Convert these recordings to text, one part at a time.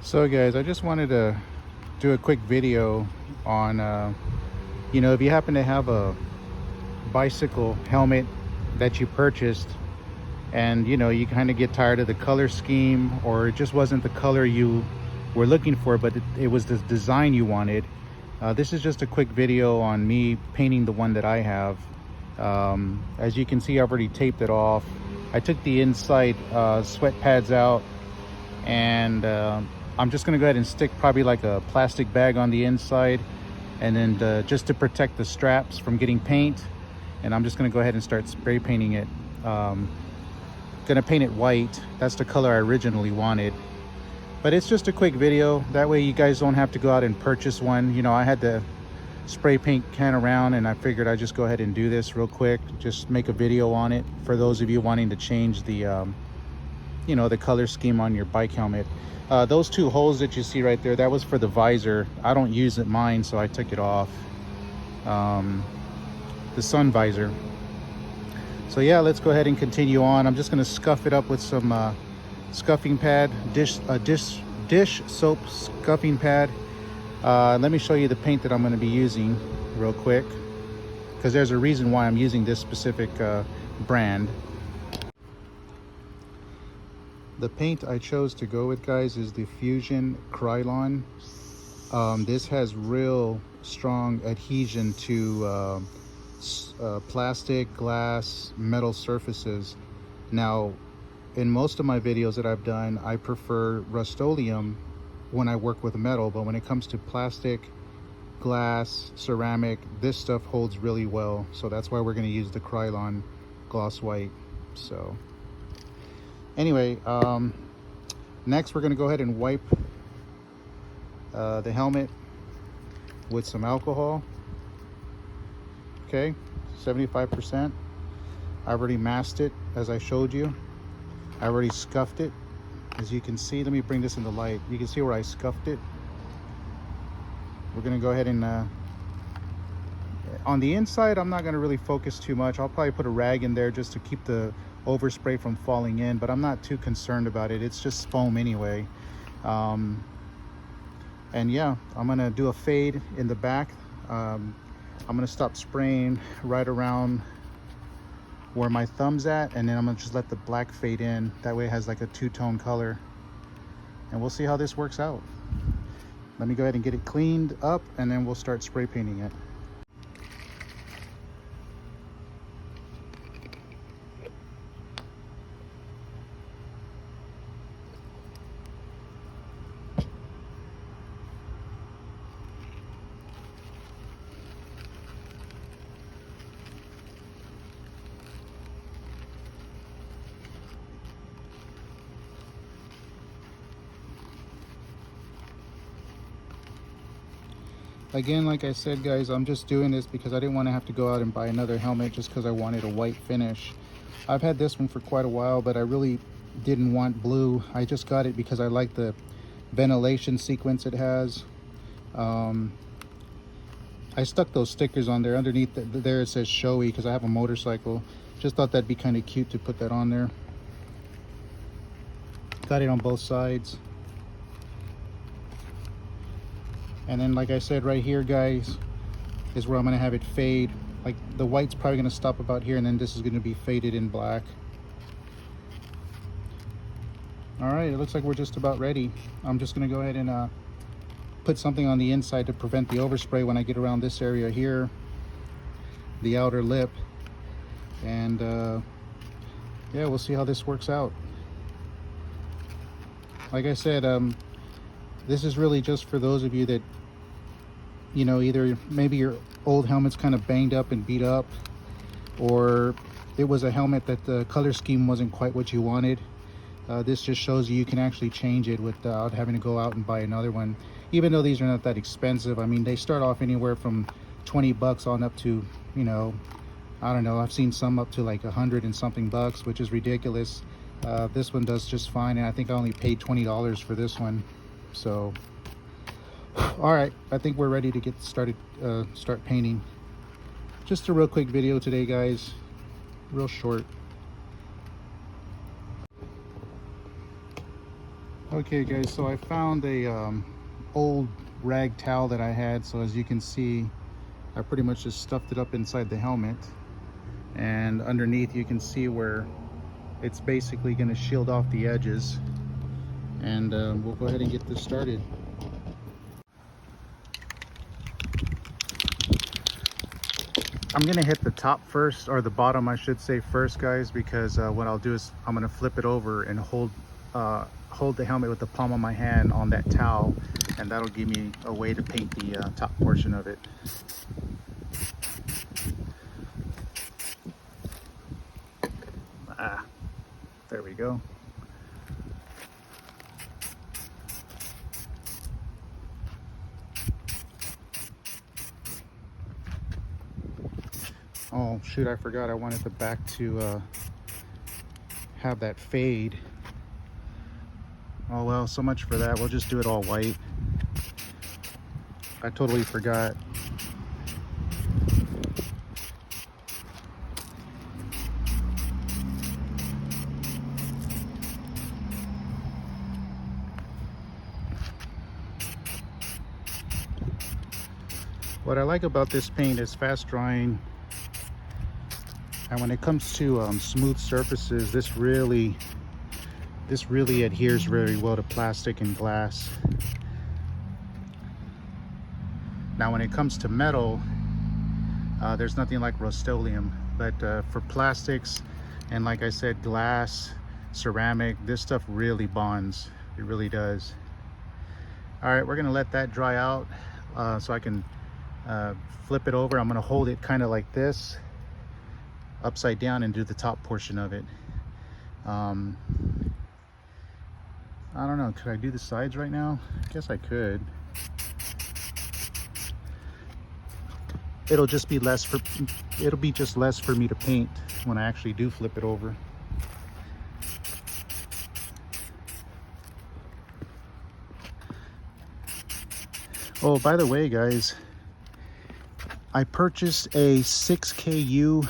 So guys, I just wanted to do a quick video on if you happen to have a bicycle helmet that you purchased and you kind of get tired of the color scheme, or it just wasn't the color you were looking for, but it was the design you wanted. This is just a quick video on me painting the one that I have. As you can see, I've already taped it off. I took the inside sweat pads out, and I'm just gonna go ahead and stick probably like a plastic bag on the inside, and then just to protect the straps from getting paint. And I'm just gonna go ahead and start spray painting it. Gonna paint it white. That's the color I originally wanted, but it's just a quick video. That way you guys don't have to go out and purchase one. I had the spray paint can around, and I figured I'd just go ahead and do this real quick, just make a video on it for those of you wanting to change the the color scheme on your bike helmet. Those two holes that you see right there, that was for the visor. I don't use it mine, so I took it off. The sun visor. So yeah, let's go ahead and continue on. I'm just going to scuff it up with some scuffing pad, dish soap scuffing pad. Let me show you the paint that I'm going to be using real quick, because there's a reason why I'm using this specific brand. The paint I chose to go with, guys, is the Fusion Krylon. This has real strong adhesion to plastic, glass, metal surfaces. Now, in most of my videos that I've done, I prefer Rust-Oleum when I work with metal, but when it comes to plastic, glass, ceramic, this stuff holds really well. So that's why we're going to use the Krylon gloss white. So anyway, next we're going to go ahead and wipe the helmet with some alcohol. Okay, 75%. I already masked it, as I showed you. I already scuffed it, as you can see. Let me bring this in the light. You can see where I scuffed it. We're going to go ahead and on the inside, I'm not going to really focus too much. I'll probably put a rag in there just to keep the overspray from falling in, but I'm not too concerned about it. It's just foam anyway. And yeah, I'm gonna do a fade in the back. I'm gonna stop spraying right around where my thumb's at, and then I'm gonna just let the black fade in. That way it has like a two-tone color, and we'll see how this works out. Let me go ahead and get it cleaned up, and then we'll start spray painting it. Again, like I said, guys, I'm just doing this because I didn't want to have to go out and buy another helmet just because I wanted a white finish. I've had this one for quite a while, but I really didn't want blue. I just got it because I like the ventilation sequence it has. I stuck those stickers on there. Underneath there it says showy because I have a motorcycle. Just thought that'd be kind of cute to put that on there. Got it on both sides. And then, like I said, right here, guys, is where I'm going to have it fade. Like, the white's probably going to stop about here, and then this is going to be faded in black. All right, it looks like we're just about ready. I'm just going to go ahead and put something on the inside to prevent the overspray when I get around this area here, the outer lip. And yeah, we'll see how this works out. Like I said, this is really just for those of you that, either maybe your old helmet's kind of banged up and beat up, or it was a helmet that the color scheme wasn't quite what you wanted. This just shows you can actually change it without having to go out and buy another one. Even though these are not that expensive. I mean, they start off anywhere from 20 bucks on up to, I don't know, I've seen some up to like 100 and something bucks, which is ridiculous. This one does just fine, and I think I only paid $20 for this one. So all right, I think we're ready to get started, start painting. Just a real quick video today, guys, real short. Okay guys, so I found a old rag towel that I had. So as you can see, I pretty much just stuffed it up inside the helmet, and underneath you can see where it's basically going to shield off the edges. And we'll go ahead and get this started. I'm gonna hit the top first, or the bottom I should say first, guys, because what I'll do is I'm gonna flip it over and hold the helmet with the palm of my hand on that towel, and that'll give me a way to paint the top portion of it. There we go. Oh shoot, I forgot I wanted the back to have that fade. Oh well, so much for that. We'll just do it all white. I totally forgot. What I like about this paint is fast drying. And when it comes to smooth surfaces, this really adheres very well to plastic and glass. Now when it comes to metal, there's nothing like Rust-Oleum, but for plastics and, like I said, glass, ceramic, this stuff really bonds. It really does. All right, we're gonna let that dry out so I can flip it over. I'm gonna hold it kind of like this, upside down, and do the top portion of it. I don't know, could I do the sides right now? I guess I could. It'll just be less for me to paint when I actually do flip it over. Oh, by the way guys, I purchased a 6KU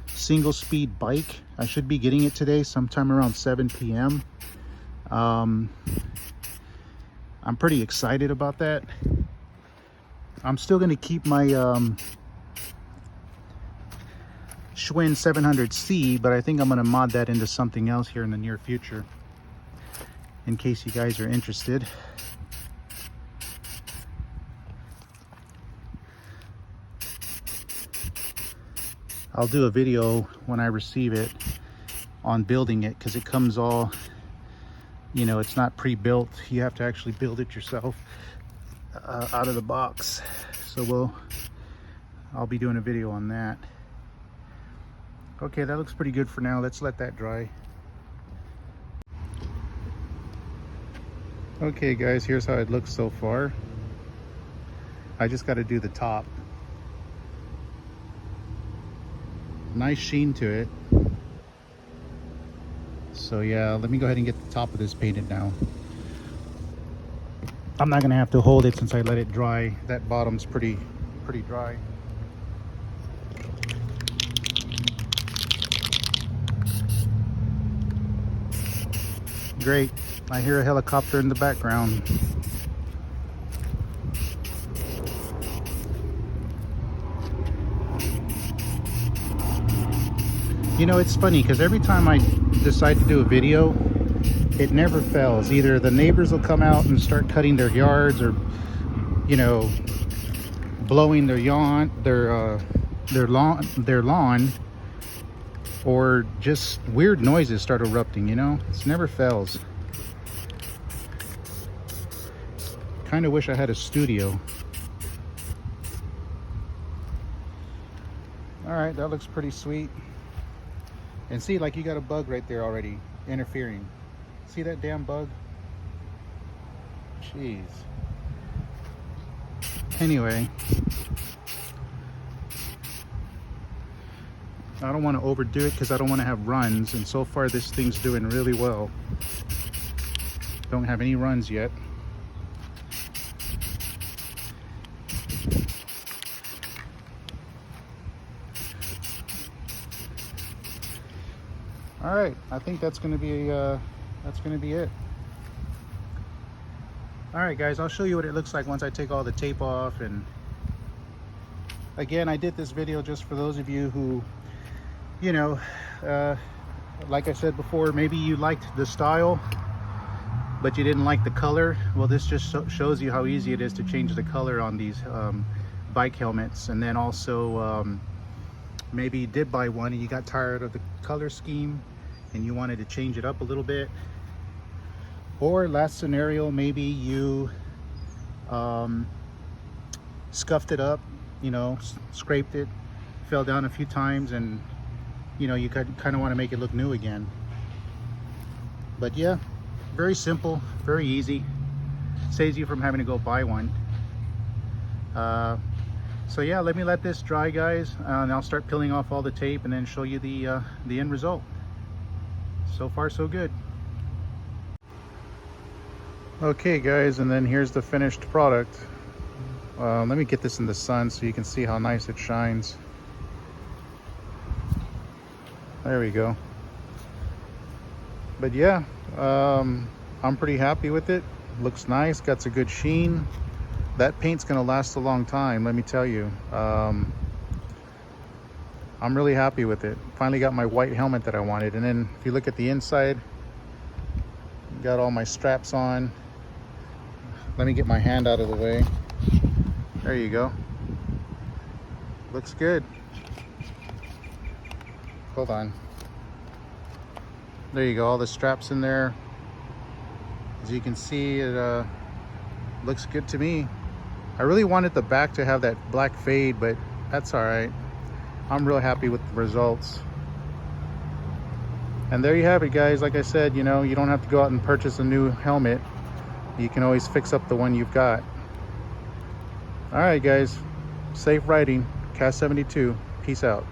single speed bike. I should be getting it today sometime around 7 p.m. I'm pretty excited about that. I'm still going to keep my Schwinn 700C, but I think I'm going to mod that into something else here in the near future, in case you guys are interested. I'll do a video when I receive it on building it, because it comes all, you know, it's not pre-built. You have to actually build it yourself out of the box. So I'll be doing a video on that. Okay, that looks pretty good for now. Let's let that dry. Okay guys, here's how it looks so far. I just got to do the top. Nice sheen to it. So yeah, let me go ahead and get the top of this painted now. I'm not gonna have to hold it since I let it dry. That bottom's pretty dry. Great, I hear a helicopter in the background. You know, it's funny because every time I decide to do a video, it never fails. Either the neighbors will come out and start cutting their yards, or, you know, blowing their lawn, or just weird noises start erupting. You know, it never fails. Kind of wish I had a studio. All right, that looks pretty sweet. And see, like, you got a bug right there already interfering. See that damn bug? Jeez. Anyway, I don't want to overdo it because I don't want to have runs, and so far this thing's doing really well. Don't have any runs yet. All right, I think that's going to be it. All right, guys, I'll show you what it looks like once I take all the tape off. And again, I did this video just for those of you who, you know, like I said before, maybe you liked the style, but you didn't like the color. Well, this just shows you how easy it is to change the color on these bike helmets. And then also, maybe you did buy one and you got tired of the color scheme and you wanted to change it up a little bit. Or last scenario, maybe you scuffed it up, you know, scraped it, fell down a few times, and you know, you kind of want to make it look new again. But yeah, very simple, very easy, saves you from having to go buy one. So yeah, let me let this dry, guys, and I'll start peeling off all the tape and then show you the end result. So far so good. Okay, guys, and then here's the finished product. Let me get this in the sun so you can see how nice it shines. There we go. But yeah, I'm pretty happy with it. Looks nice, got a good sheen. That paint's gonna last a long time, let me tell you. I'm really happy with it. Finally got my white helmet that I wanted. And then if you look at the inside, got all my straps on. Let me get my hand out of the way. There you go. Looks good. Hold on. There you go, all the straps in there. As you can see, it looks good to me. I really wanted the back to have that black fade, but that's all right. I'm real happy with the results. And there you have it, guys. Like I said, you know, you don't have to go out and purchase a new helmet. You can always fix up the one you've got. All right, guys, safe riding. Cast 72. Peace out.